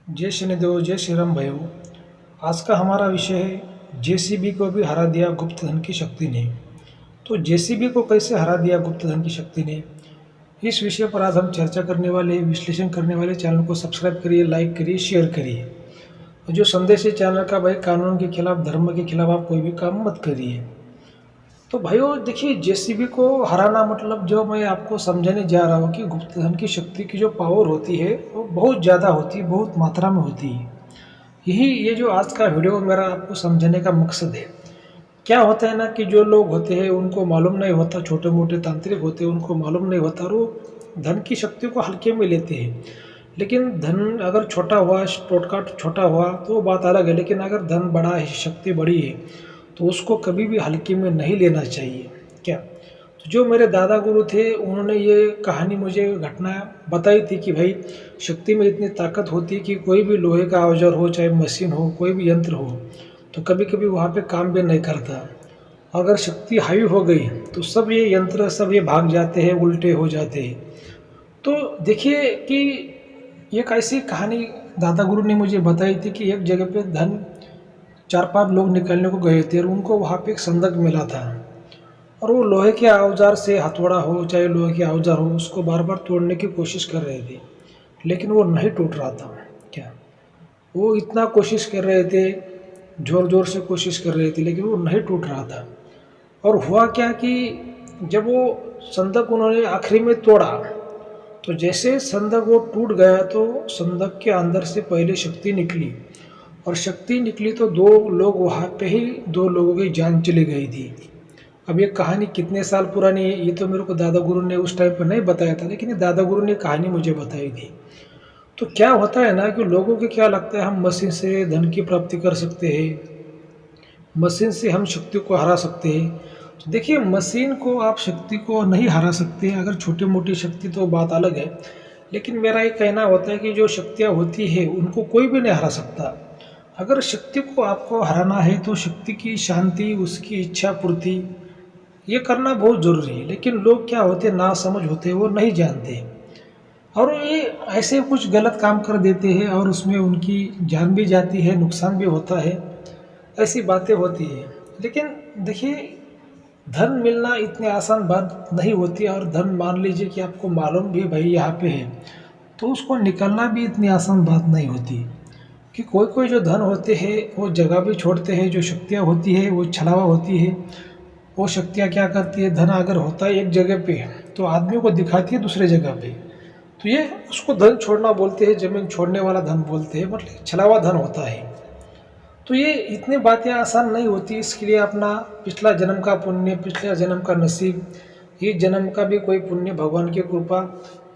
जय शनिदेव जय श्री राम भाइयों। आज का हमारा विषय है जेसीबी को भी हरा दिया गुप्त धन की शक्ति ने। तो जेसीबी को कैसे हरा दिया गुप्त धन की शक्ति ने, इस विषय पर आज हम चर्चा करने वाले, विश्लेषण करने वाले। चैनल को सब्सक्राइब करिए, लाइक करिए, शेयर करिए। और जो संदेश है चैनल का, भाई कानून के खिलाफ, धर्म के खिलाफ आप कोई भी काम मत करिए। तो भाइयों देखिए, जेसीबी को हराना मतलब जो मैं आपको समझाने जा रहा हूँ कि गुप्त धन की शक्ति की जो पावर होती है वो बहुत ज़्यादा होती है, बहुत मात्रा में होती है। यही ये जो आज का वीडियो मेरा आपको समझाने का मकसद है। क्या होता है ना कि जो लोग होते हैं उनको मालूम नहीं होता, छोटे मोटे तांत्रिक होते हैं उनको मालूम नहीं होता और वो धन की शक्ति को हल्के में लेते हैं। लेकिन धन अगर छोटा हुआ, शॉर्टकट छोटा हुआ तो वो बात अलग है, लेकिन अगर धन बड़ा है, शक्ति बड़ी है, तो उसको कभी भी हल्के में नहीं लेना चाहिए। क्या तो जो मेरे दादा गुरु थे उन्होंने ये कहानी, मुझे घटना बताई थी कि भाई शक्ति में इतनी ताकत होती है कि कोई भी लोहे का औजार हो, चाहे मशीन हो, कोई भी यंत्र हो, तो कभी कभी वहाँ पे काम भी नहीं करता। अगर शक्ति हावी हो गई तो सब ये यंत्र, सब ये भाग जाते हैं, उल्टे हो जाते हैं। तो देखिए कि एक ऐसी कहानी दादा गुरु ने मुझे बताई थी कि एक जगह पे धन, चार पांच लोग निकलने को गए थे और उनको वहाँ पे एक संदक मिला था। और वो लोहे के औजार से, हथौड़ा हो चाहे लोहे के औजार हो, उसको बार बार तोड़ने की कोशिश कर रहे थे, लेकिन वो नहीं टूट रहा था। क्या वो इतना कोशिश कर रहे थे, जोर जोर से कोशिश कर रहे थे, लेकिन वो नहीं टूट रहा था। और हुआ क्या कि जब वो संदक उन्होंने आखिरी में तोड़ा, तो जैसे संदक वो टूट गया तो संदक के अंदर से पहले शक्ति निकली। और शक्ति निकली तो दो लोग, वहाँ पे ही दो लोगों की जान चली गई थी। अब ये कहानी कितने साल पुरानी है ये तो मेरे को दादा गुरु ने उस टाइम पर नहीं बताया था, लेकिन ये दादा गुरु ने कहानी मुझे बताई थी। तो क्या होता है ना कि लोगों को क्या लगता है हम मशीन से धन की प्राप्ति कर सकते हैं, मशीन से हम शक्ति को हरा सकते हैं। तो देखिए, मशीन को आप शक्ति को नहीं हरा सकते। अगर छोटी मोटी शक्ति तो बात अलग है, लेकिन मेरा ये कहना होता है कि जो शक्तियाँ होती है उनको कोई भी नहीं हरा सकता। अगर शक्ति को आपको हराना है तो शक्ति की शांति, उसकी इच्छा पूर्ति, ये करना बहुत ज़रूरी है। लेकिन लोग क्या होते हैं, ना समझ होते हैं, वो नहीं जानते और ये ऐसे कुछ गलत काम कर देते हैं और उसमें उनकी जान भी जाती है, नुकसान भी होता है, ऐसी बातें होती है। लेकिन देखिए, धन मिलना इतनी आसान बात नहीं होती। और धन मान लीजिए कि आपको मालूम भी भाई यहाँ पे है, तो उसको निकलना भी इतनी आसान बात नहीं होती। कि कोई कोई जो धन होते हैं वो जगह भी छोड़ते हैं, जो शक्तियाँ होती है वो छलावा होती है। वो शक्तियाँ क्या करती है, धन अगर होता है एक जगह पे तो आदमी को दिखाती है दूसरे जगह पे। तो ये उसको धन छोड़ना बोलते हैं, जमीन छोड़ने वाला धन बोलते हैं, मतलब छलावा धन होता है। तो ये इतनी बातें आसान नहीं होती। इसके लिए अपना पिछला जन्म का पुण्य, पिछला जन्म का नसीब, ये जन्म का भी कोई पुण्य, भगवान की कृपा,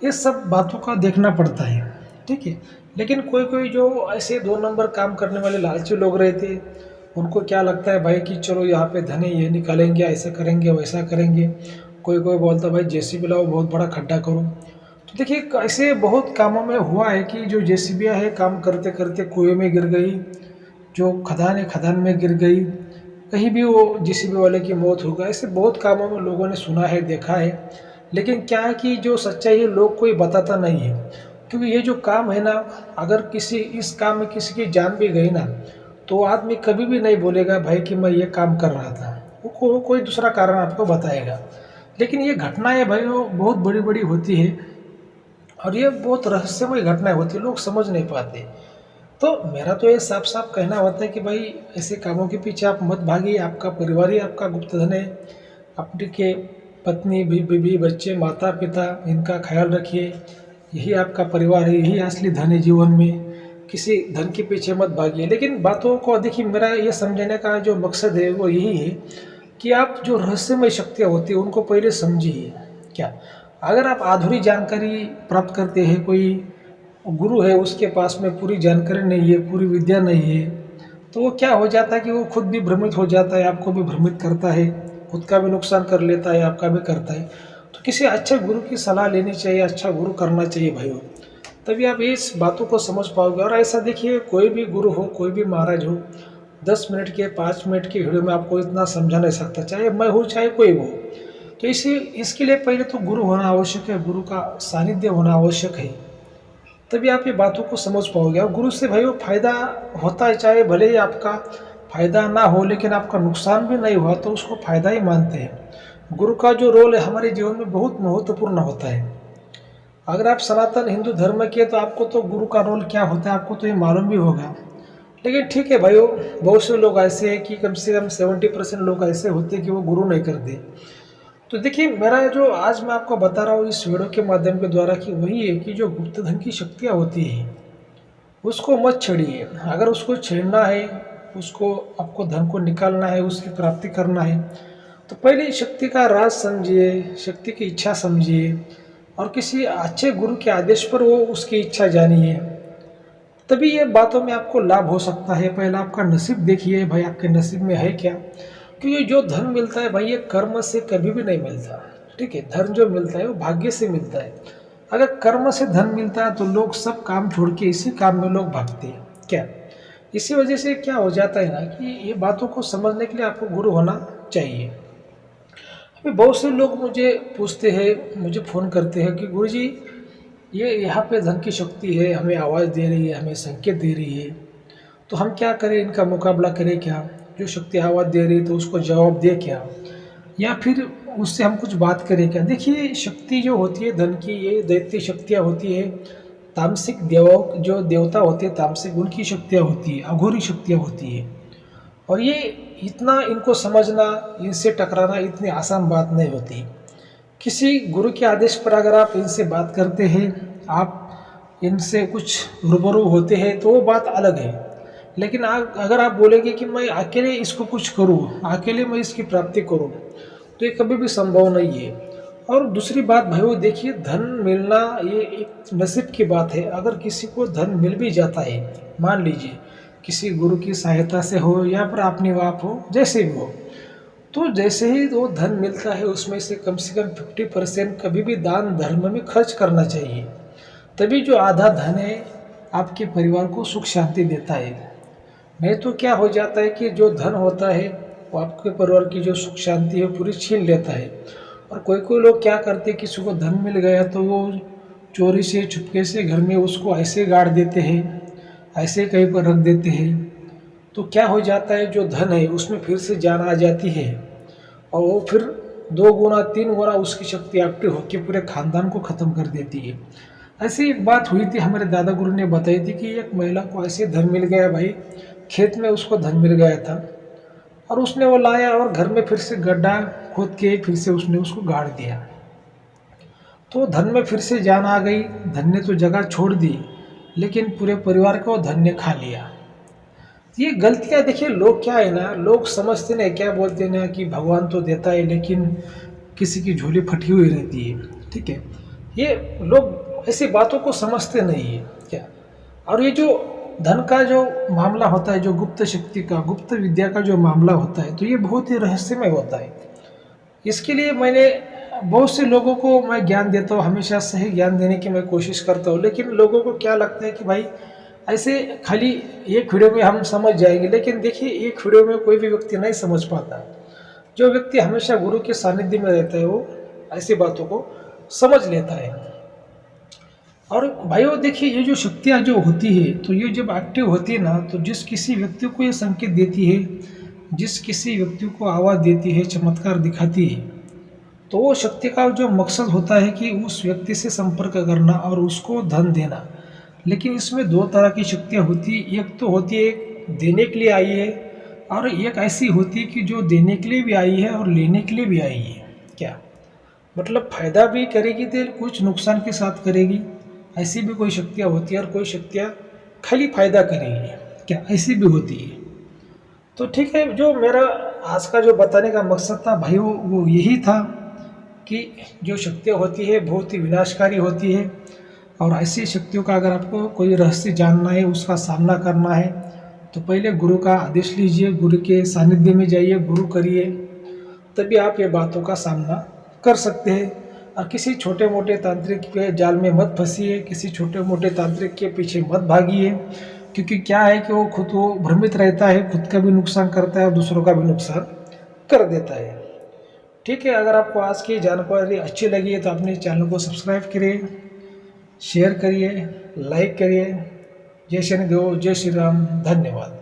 ये सब बातों का देखना पड़ता है। ठीक है। लेकिन कोई कोई जो ऐसे दो नंबर काम करने वाले लालची लोग रहते, उनको क्या लगता है भाई कि चलो यहाँ पे धन है, ये निकालेंगे, ऐसा करेंगे, वैसा करेंगे। कोई कोई बोलता है भाई जेसीबी लाओ, बहुत बड़ा खड्डा करो। तो देखिए, ऐसे बहुत कामों में हुआ है कि जो जेसीबियाँ है काम करते करते कुएं में गिर गई, जो खदान है खदान में गिर गई, कहीं भी वो जेसीबी वाले की मौत हो गई। ऐसे बहुत कामों में लोगों ने सुना है, देखा है। लेकिन क्या है कि जो सच्चाई है लोग कोई बताता नहीं है। क्योंकि ये जो काम है ना, अगर किसी इस काम में किसी की जान भी गई ना, तो आदमी कभी भी नहीं बोलेगा भाई कि मैं ये काम कर रहा था। वो कोई दूसरा कारण आपको बताएगा। लेकिन ये घटनाएं भाई वो बहुत बड़ी बड़ी होती है और ये बहुत रहस्यमय घटनाएं होती है, लोग समझ नहीं पाते। तो मेरा तो ये साफ साफ कहना होता है कि भाई ऐसे कामों के पीछे आप मत भागिए। आपका परिवार ही आपका गुप्त धन है। अपने के पत्नी, बीवी, बच्चे, माता पिता, इनका ख्याल रखिए। यही आपका परिवार है, यही असली धन है जीवन में। किसी धन के पीछे मत भागिए। लेकिन बातों को देखिए, मेरा ये समझने का जो मकसद है वो यही है कि आप जो रहस्यमय शक्तियाँ होती है उनको पहले समझिए। क्या अगर आप अधूरी जानकारी प्राप्त करते हैं, कोई गुरु है उसके पास में पूरी जानकारी नहीं है, पूरी विद्या नहीं है, तो वो क्या हो जाता है कि वो खुद भी भ्रमित हो जाता है, आपको भी भ्रमित करता है, खुद का भी नुकसान कर लेता है, आपका भी करता है। तो किसी अच्छे गुरु की सलाह लेनी चाहिए, अच्छा गुरु करना चाहिए भाइयों, तभी आप इस बातों को समझ पाओगे। और ऐसा देखिए, कोई भी गुरु हो, कोई भी महाराज हो, 10 मिनट के, 5 मिनट के वीडियो में आपको इतना समझा नहीं सकता, चाहे मैं हूँ चाहे कोई हो। तो इसके लिए पहले तो गुरु होना आवश्यक है, गुरु का सानिध्य होना आवश्यक है। तभी आप ये बातों को समझ पाओगे। और गुरु से भाई वो फ़ायदा होता है, चाहे भले ही आपका फ़ायदा ना हो लेकिन आपका नुकसान भी नहीं हुआ तो उसको फ़ायदा ही मानते हैं। गुरु का जो रोल है हमारे जीवन में बहुत महत्वपूर्ण होता है। अगर आप सनातन हिंदू धर्म के तो आपको तो गुरु का रोल क्या होता है आपको तो ये मालूम भी होगा। लेकिन ठीक है भाइयों, बहुत से लोग ऐसे हैं कि कम से कम 70% लोग ऐसे होते हैं कि वो गुरु नहीं करते। तो देखिए, मेरा जो आज मैं आपको बता रहा हूँ इस वीडियो के माध्यम के द्वारा कि वही है कि जो गुप्त धन की शक्तियाँ होती हैं उसको मत छेड़िए। अगर उसको छेड़ना है, उसको आपको धन को निकालना है, उसकी प्राप्ति करना है, तो पहले शक्ति का राज समझिए, शक्ति की इच्छा समझिए और किसी अच्छे गुरु के आदेश पर वो उसकी इच्छा जानिए, तभी ये बातों में आपको लाभ हो सकता है। पहले आपका नसीब देखिए भाई, आपके नसीब में है क्या, क्योंकि जो धन मिलता है भाई ये कर्म से कभी भी नहीं मिलता। ठीक है, धन जो मिलता है वो भाग्य से मिलता है। अगर कर्म से धन मिलता है तो लोग सब काम छोड़ के इसी काम में लोग भागते हैं क्या। इसी वजह से क्या हो जाता है ना कि ये बातों को समझने के लिए आपको गुरु होना चाहिए। अभी बहुत से लोग मुझे पूछते हैं, मुझे फ़ोन करते हैं कि गुरुजी ये यहाँ पे धन की शक्ति है, हमें आवाज़ दे रही है, हमें संकेत दे रही है, तो हम क्या करें, इनका मुकाबला करें क्या? जो शक्ति आवाज़ दे रही है तो उसको जवाब दे क्या, या फिर उससे हम कुछ बात करें क्या? देखिए, शक्ति जो होती है धन की, ये दैत्य शक्तियाँ होती है। तामसिक देवों जो देवता होते हैं तामसिक, उनकी शक्तियाँ होती है, अघोरी शक्तियाँ होती है। और ये इतना इनको समझना, इनसे टकराना इतनी आसान बात नहीं होती। किसी गुरु के आदेश पर अगर आप इनसे बात करते हैं, आप इनसे कुछ रूबरू होते हैं तो वो बात अलग है। लेकिन अगर आप बोलेंगे कि मैं अकेले इसको कुछ करूं, अकेले मैं इसकी प्राप्ति करूं, तो ये कभी भी संभव नहीं है। और दूसरी बात भाई वो देखिए, धन मिलना ये एक नसीब की बात है। अगर किसी को धन मिल भी जाता है, मान लीजिए किसी गुरु की सहायता से हो या फिर अपनी वाप हो, जैसे भी हो, तो जैसे ही वो धन मिलता है उसमें से कम 50% कभी भी दान धर्म में खर्च करना चाहिए। तभी जो आधा धन है आपके परिवार को सुख शांति देता है। नहीं तो क्या हो जाता है कि जो धन होता है वो आपके परिवार की जो सुख शांति है पूरी छीन लेता है। और कोई कोई लोग क्या करते हैं, किसी को धन मिल गया तो वो चोरी से चुपके से घर में उसको ऐसे गाड़ देते हैं, ऐसे कहीं पर रख देते हैं। तो क्या हो जाता है, जो धन है उसमें फिर से जान आ जाती है और वो फिर 2 गुना 3 गुना उसकी शक्ति एक्टिव होकर पूरे खानदान को ख़त्म कर देती है। ऐसी एक बात हुई थी, हमारे दादा गुरु ने बताई थी कि एक महिला को ऐसे धन मिल गया भाई, खेत में उसको धन मिल गया था और उसने वो लाया और घर में फिर से गड्ढा खोद के फिर से उसने उसको गाड़ दिया। तो धन में फिर से जान आ गई, धन ने तो जगह छोड़ दी लेकिन पूरे परिवार को धन ने खा लिया। ये गलतियाँ देखिए, लोग क्या है ना, लोग समझते नहीं, क्या बोलते हैं ना कि भगवान तो देता है लेकिन किसी की झोली फटी हुई रहती है। ठीक है, ये लोग ऐसी बातों को समझते नहीं है क्या। और ये जो धन का जो मामला होता है, जो गुप्त शक्ति का, गुप्त विद्या का जो मामला होता है, तो ये बहुत ही रहस्यमय होता है। इसके लिए मैंने बहुत से लोगों को मैं ज्ञान देता हूँ, हमेशा सही ज्ञान देने की मैं कोशिश करता हूँ। लेकिन लोगों को क्या लगता है कि भाई ऐसे खाली एक वीडियो में हम समझ जाएंगे, लेकिन देखिए एक वीडियो में कोई भी व्यक्ति नहीं समझ पाता। जो व्यक्ति हमेशा गुरु के सानिध्य में रहता है वो ऐसी बातों को समझ लेता है। और भाइयों देखिए, ये जो शक्तियाँ जो होती है तो ये जब एक्टिव होती है ना, तो जिस किसी व्यक्ति को ये संकेत देती है, जिस किसी व्यक्ति को आवाज़ देती है, चमत्कार दिखाती है, तो वो शक्ति का जो मकसद होता है कि उस व्यक्ति से संपर्क करना और उसको धन देना। लेकिन इसमें 2 तरह की शक्तियाँ होती है। एक तो होती है देने के लिए आई है और एक ऐसी होती है कि जो देने के लिए भी आई है और लेने के लिए भी आई है। क्या मतलब, फ़ायदा भी करेगी तो कुछ नुकसान के साथ करेगी, ऐसी भी कोई शक्तियाँ होती है। और कोई शक्तियाँ खाली फ़ायदा करेगी, क्या ऐसी भी होती है। तो ठीक है, जो मेरा आज का जो बताने का मकसद था भाई वो यही था कि जो शक्तियाँ होती है बहुत ही विनाशकारी होती है। और ऐसी शक्तियों का अगर आपको कोई रहस्य जानना है, उसका सामना करना है, तो पहले गुरु का आदेश लीजिए, गुरु के सानिध्य में जाइए, गुरु करिए, तभी आप ये बातों का सामना कर सकते हैं। और किसी छोटे मोटे तांत्रिक के जाल में मत फंसिए, किसी छोटे मोटे तांत्रिक के पीछे मत भागिए, क्योंकि क्या है कि वो खुद वो भ्रमित रहता है, खुद का भी नुकसान करता है और दूसरों का भी नुकसान कर देता है। ठीक है, अगर आपको आज की जानकारी अच्छी लगी है तो अपने चैनल को सब्सक्राइब करिए, शेयर करिए। लाइक करिए। जय शनिदेव, जय श्री राम, धन्यवाद।